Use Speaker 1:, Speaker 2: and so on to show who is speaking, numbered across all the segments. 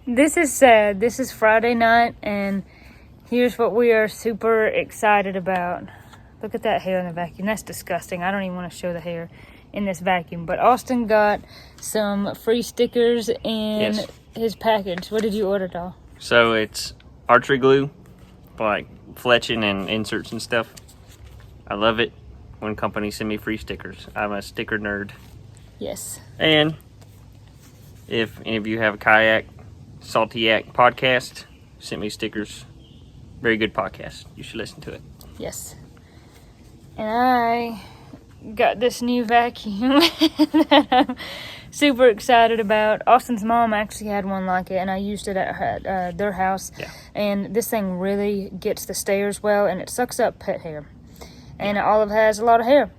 Speaker 1: This is sad. This is Friday night, and here's what we are super excited about. Look at that hair in the vacuum. That's disgusting. I don't even want to show the hair in this vacuum. But Austin got some free stickers in his package. What did you order, doll?
Speaker 2: So it's archery glue, like fletching and inserts and stuff. I love it when companies send me free stickers. I'm a sticker nerd.
Speaker 1: Yes.
Speaker 2: And if any of you have a kayak, Salty Yak podcast, sent me stickers. Very good podcast. You should listen to it.
Speaker 1: Yes. And I got this new vacuum that I'm super excited about. Austin's mom actually had one like it, and I used it at their house. Yeah. And this thing really gets the stairs well, and it sucks up pet hair. And Olive has a lot of hair.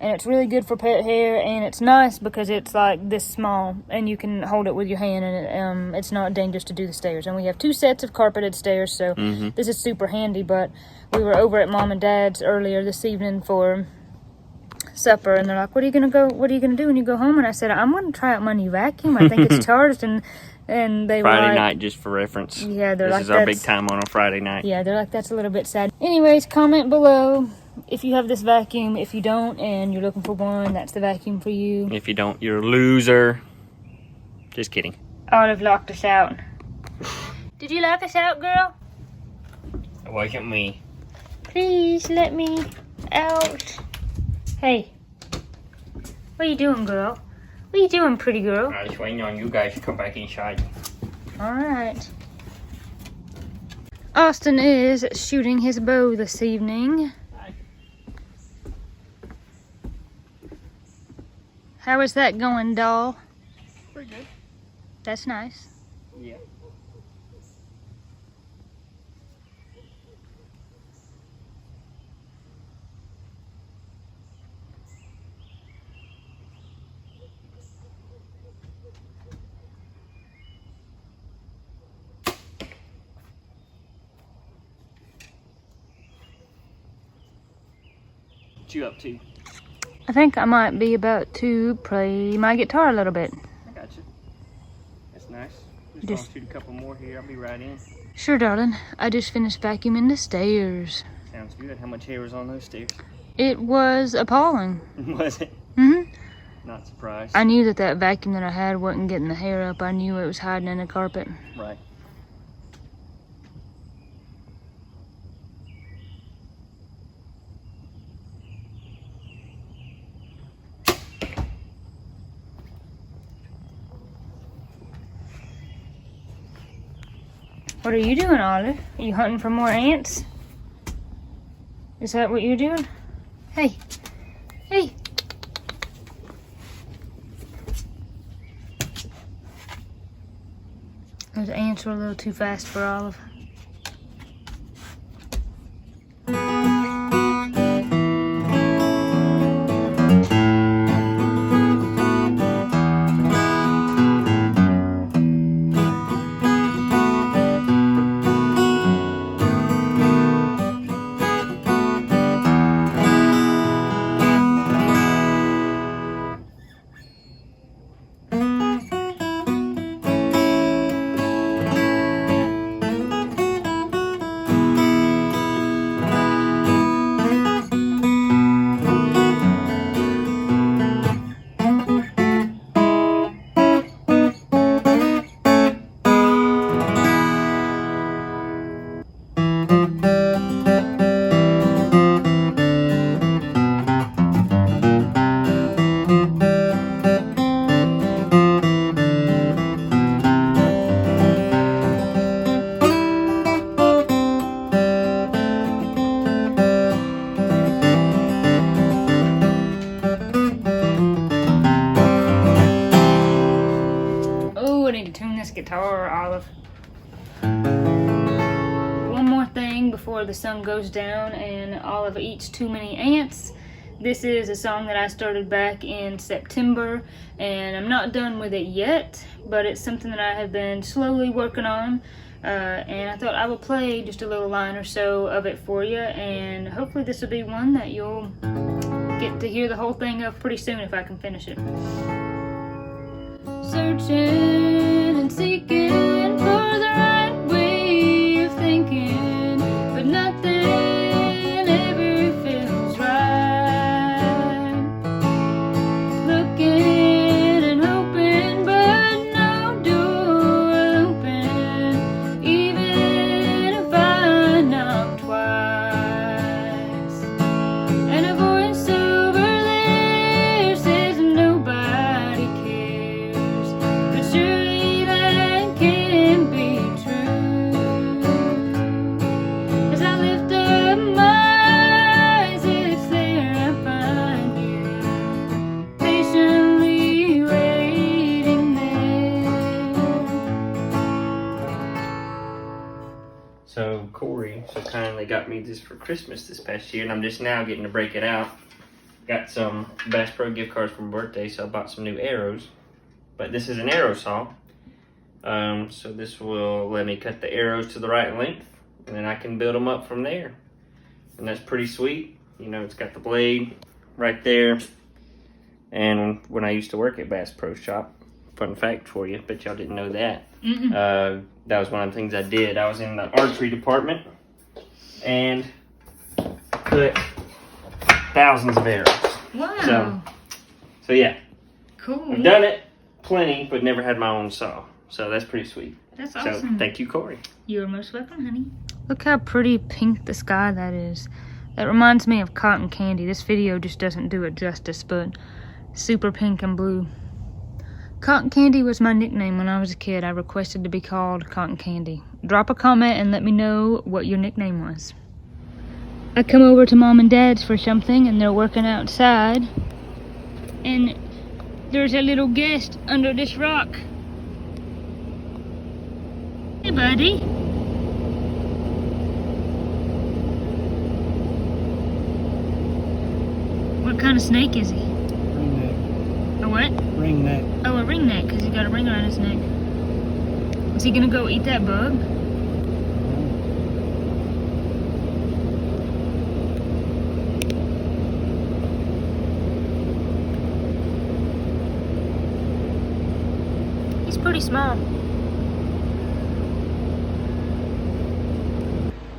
Speaker 1: And it's really good for pet hair, and it's nice because it's like this small, and you can hold it with your hand, and it's not dangerous to do the stairs. And we have 2 sets of carpeted stairs, so this is super handy. But we were over at Mom and Dad's earlier this evening for supper, and they're like, what are you gonna do when you go home? And I said, I'm gonna try out my new vacuum. I think it's charged. And they were
Speaker 2: Friday
Speaker 1: like,
Speaker 2: night, just for reference.
Speaker 1: Yeah, they're like,
Speaker 2: this is our big time on a Friday night.
Speaker 1: Yeah, they're like, that's a little bit sad. Anyways, comment below if you have this vacuum. If you don't and you're looking for one, that's the vacuum for you.
Speaker 2: If you don't, you're a loser. Just kidding.
Speaker 1: Olive locked us out. Did you lock us out, girl?
Speaker 2: It wasn't me.
Speaker 1: Please let me out. Hey, what are you doing, girl? What are you doing, pretty girl?
Speaker 2: I was waiting on you guys to come back inside.
Speaker 1: All right. Austin is shooting his bow this evening. How is that going, doll?
Speaker 2: Pretty good.
Speaker 1: That's nice.
Speaker 2: Yeah. What you up to?
Speaker 1: I think I might be about to play my guitar a little bit.
Speaker 2: I got you. That's nice. Just gonna shoot a couple more here. I'll be right in.
Speaker 1: Sure, darling. I just finished vacuuming the stairs.
Speaker 2: Sounds good. How much hair was on those stairs?
Speaker 1: It was appalling.
Speaker 2: Was it?
Speaker 1: Mm-hmm.
Speaker 2: Not surprised.
Speaker 1: I knew that vacuum that I had wasn't getting the hair up. I knew it was hiding in the carpet.
Speaker 2: Right.
Speaker 1: What are you doing, Olive? Are you hunting for more ants? Is that what you're doing? Hey. Hey. Those ants were a little too fast for Olive. Guitar, Olive. One more thing before the sun goes down and Olive eats too many ants. This is a song that I started back in September, and I'm not done with it yet, but it's something that I have been slowly working on, and I thought I would play just a little line or so of it for you, and hopefully this will be one that you'll get to hear the whole thing of pretty soon if I can finish it. Searching and seeking for
Speaker 2: So Corey so kindly got me this for Christmas this past year, and I'm just now getting to break it out. Got some Bass Pro gift cards for my birthday, so I bought some new arrows. But this is an arrow saw. So this will let me cut the arrows to the right length, and then I can build them up from there. And that's pretty sweet. You know, it's got the blade right there. And when I used to work at Bass Pro Shop, fun fact for you, bet y'all didn't know that. That was one of the things I did. I was in the archery department and put thousands of arrows.
Speaker 1: Wow.
Speaker 2: So yeah.
Speaker 1: Cool.
Speaker 2: I've done it plenty, but never had my own saw. So that's pretty sweet.
Speaker 1: That's awesome.
Speaker 2: So thank you, Corey.
Speaker 1: You're most welcome, honey. Look how pretty pink the sky that is. That reminds me of cotton candy. This video just doesn't do it justice, but super pink and blue. Cotton Candy was my nickname when I was a kid. I requested to be called Cotton Candy. Drop a comment and let me know what your nickname was. I come over to Mom and Dad's for something, and they're working outside. And there's a little guest under this rock. Hey, buddy. What kind of snake is he?
Speaker 3: Ringneck.
Speaker 1: A what?
Speaker 3: Ringneck.
Speaker 1: Oh, a ringneck, because he got a ring around his neck. Is he gonna go eat that bug? He's pretty small.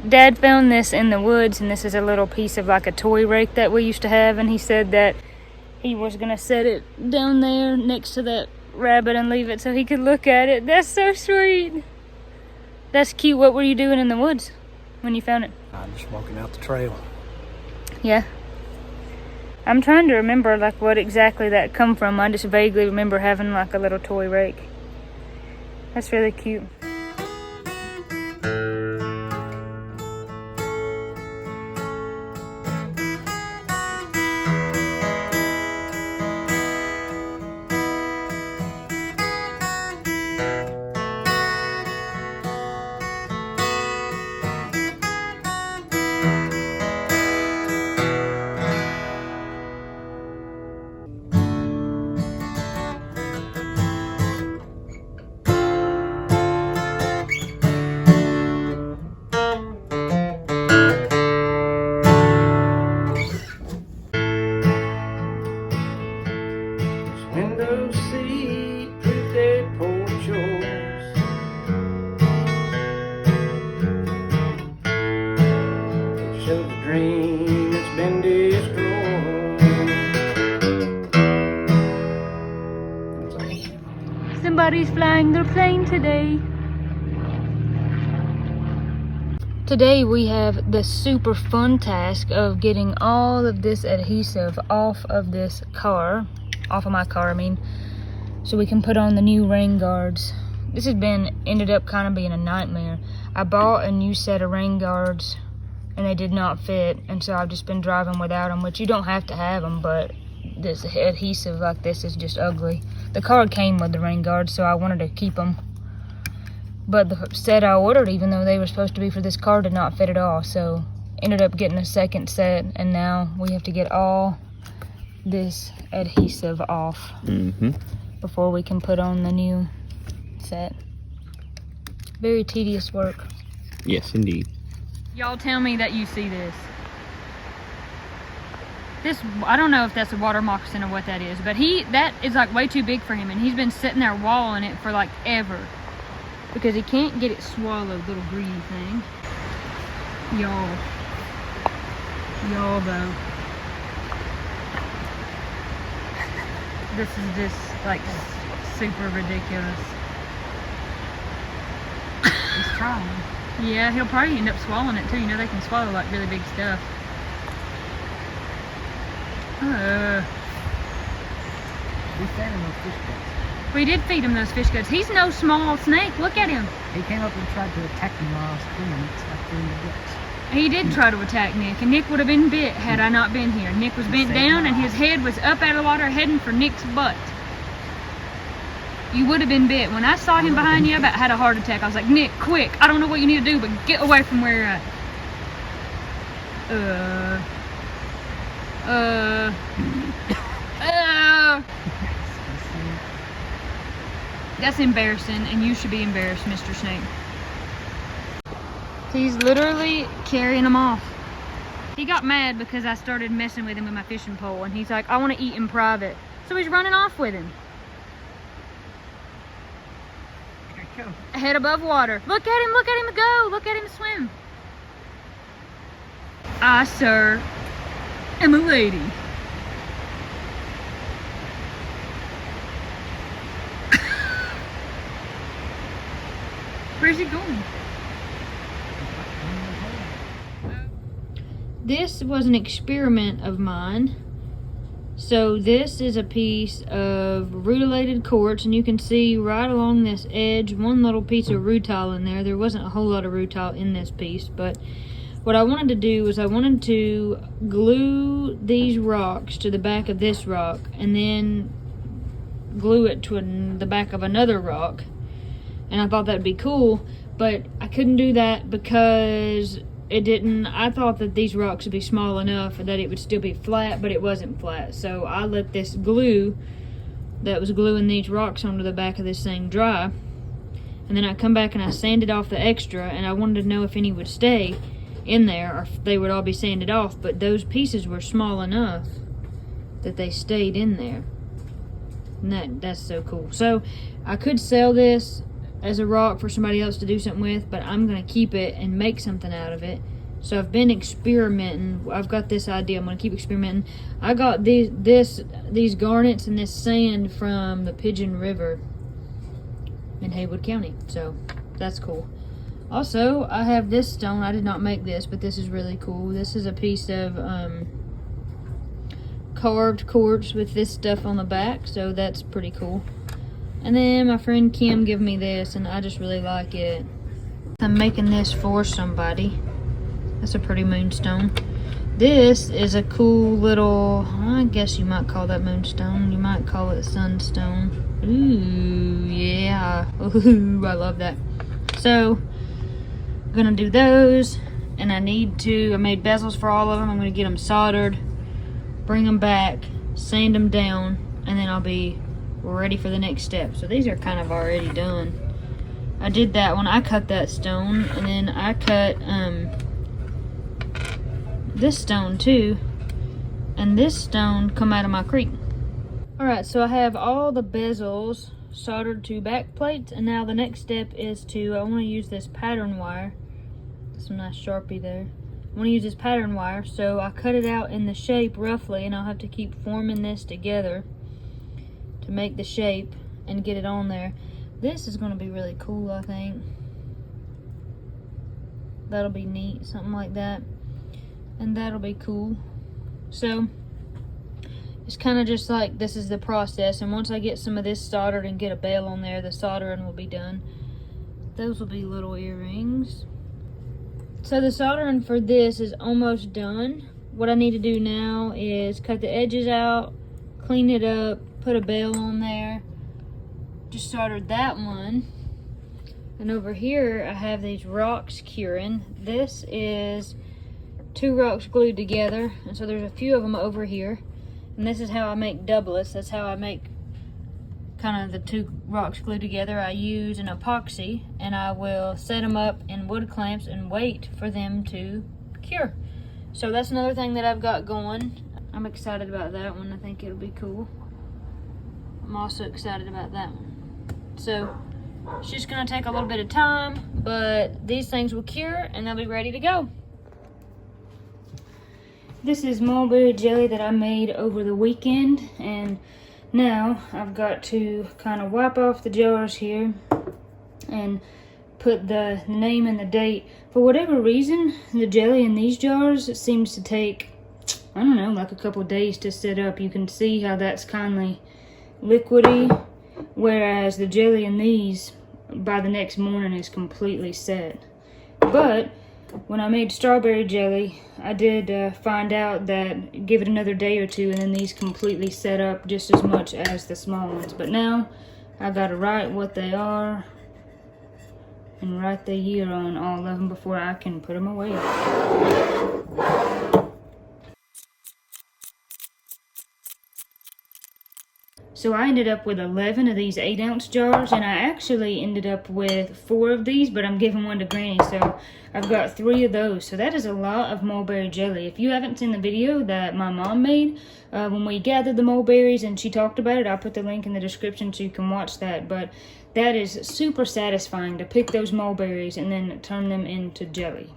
Speaker 1: Dad found this in the woods, and this is a little piece of like a toy rake that we used to have, and he said that he was gonna set it down there next to that rabbit and leave it so he could look at it. That's so sweet. That's cute. What were you doing in the woods when you found it?
Speaker 3: I'm just walking out the trail.
Speaker 1: Yeah. I'm trying to remember like what exactly that come from. I just vaguely remember having like a little toy rake. That's really cute.
Speaker 3: Window seat to their porch chores. It shows a dream that's been destroyed.
Speaker 1: Somebody's flying their plane today. Today we have the super fun task of getting all of this adhesive off of this car. Off of my car, I mean, so we can put on the new rain guards. This has ended up kind of being a nightmare. I bought a new set of rain guards and they did not fit, and so I've just been driving without them, which you don't have to have them, but this adhesive like this is just ugly. The car came with the rain guards, so I wanted to keep them, but the set I ordered, even though they were supposed to be for this car, did not fit at all, so ended up getting a second set, and now we have to get all this adhesive off before we can put on the new set. Very tedious work.
Speaker 2: Yes, indeed.
Speaker 1: Y'all tell me that you see this. This, I don't know if that's a water moccasin or what that is, but that is like way too big for him, and he's been sitting there wallowing it for like ever because he can't get it swallowed, little greedy thing. Y'all though. This is just like super ridiculous.
Speaker 3: He's trying.
Speaker 1: Yeah, he'll probably end up swallowing it too. You know, they can swallow like really big stuff.
Speaker 3: We fed him those fish guts.
Speaker 1: We did feed him those fish guts. He's no small snake. Look at him.
Speaker 3: He came up and tried to attack me while I was cleaning. It's like throwing the guts.
Speaker 1: He did try to attack Nick, and Nick would have been bit had I not been here. Nick was bent down, and his head was up out of the water heading for Nick's butt. You would have been bit. When I saw him behind you, I about had a heart attack. I was like, Nick, quick. I don't know what you need to do, but get away from where you're at. That's embarrassing, and you should be embarrassed, Mr. Snake. He's literally carrying them off. He got mad because I started messing with him with my fishing pole, and he's like, I want to eat in private. So he's running off with him. Head above water. Look at him go. Look at him swim. I, sir, am a lady. Where's he going? This was an experiment of mine. So this is a piece of rutilated quartz, and you can see right along this edge one little piece of rutile in there. There wasn't a whole lot of rutile in this piece, but what I wanted to do was I wanted to glue these rocks to the back of this rock and then glue it to the back of another rock, and I thought that'd be cool, but I couldn't do that because I thought that these rocks would be small enough that it would still be flat, but it wasn't flat. So I let this glue that was gluing these rocks onto the back of this thing dry. And then I come back and I sanded off the extra, and I wanted to know if any would stay in there or if they would all be sanded off. But those pieces were small enough that they stayed in there. And that's so cool. So I could sell this as a rock for somebody else to do something with, but I'm gonna keep it and make something out of it. So I've been experimenting. I've got this idea. I'm gonna keep experimenting. I got these garnets and this sand from the Pigeon River in Haywood County, so that's cool. Also, I have this stone. I did not make this, but this is really cool. This is a piece of carved quartz with this stuff on the back, so that's pretty cool. And then my friend Kim gave me this, and I just really like it. I'm making this for somebody. That's a pretty moonstone. This is a cool little, I guess you might call that moonstone. You might call it sunstone. Ooh, yeah. Ooh, I love that. So, I'm gonna do those, and I made bezels for all of them. I'm gonna get them soldered, bring them back, sand them down, and then I'll be ready for the next step. So these are kind of already done. I did that one. I cut that stone, and then I cut this stone too, and this stone come out of my creek. Alright, so I have all the bezels soldered to back plates, and now the next step is I want to use this pattern wire. Some nice Sharpie there. I want to use this pattern wire, so I cut it out in the shape roughly, and I'll have to keep forming this together to make the shape and get it on there. This is going to be really cool, I think. That'll be neat, something like that. And that'll be cool. So, it's kind of just like this is the process, and once I get some of this soldered and get a bell on there, the soldering will be done. Those will be little earrings. So the soldering for this is almost done. What I need to do now is cut the edges out, clean it up, put a bell on there. Just soldered that one. And over here I have these rocks curing. This is 2 rocks glued together, and so there's a few of them over here. And this is how I make doublets. That's how I make kind of the 2 rocks glued together. I use an epoxy, and I will set them up in wood clamps and wait for them to cure. So that's another thing that I've got going. I'm excited about that one. I think it'll be cool. I'm also excited about that one. So it's just gonna take a little bit of time, but these things will cure and they'll be ready to go. This is mulberry jelly that I made over the weekend, and now I've got to kind of wipe off the jars here and put the name and the date. For whatever reason, the jelly in these jars seems to take, I don't know, like a couple days to set up. You can see how that's kindly liquidy, whereas the jelly in these by the next morning is completely set. But when I made strawberry jelly, I did find out that give it another day or two and then these completely set up just as much as the small ones. But now I gotta write what they are and write the year on all of them before I can put them away. So I ended up with 11 of these 8-ounce jars, and I actually ended up with 4 of these, but I'm giving one to Granny, so I've got 3 of those. So that is a lot of mulberry jelly. If you haven't seen the video that my mom made when we gathered the mulberries and she talked about it, I'll put the link in the description so you can watch that. But that is super satisfying to pick those mulberries and then turn them into jelly.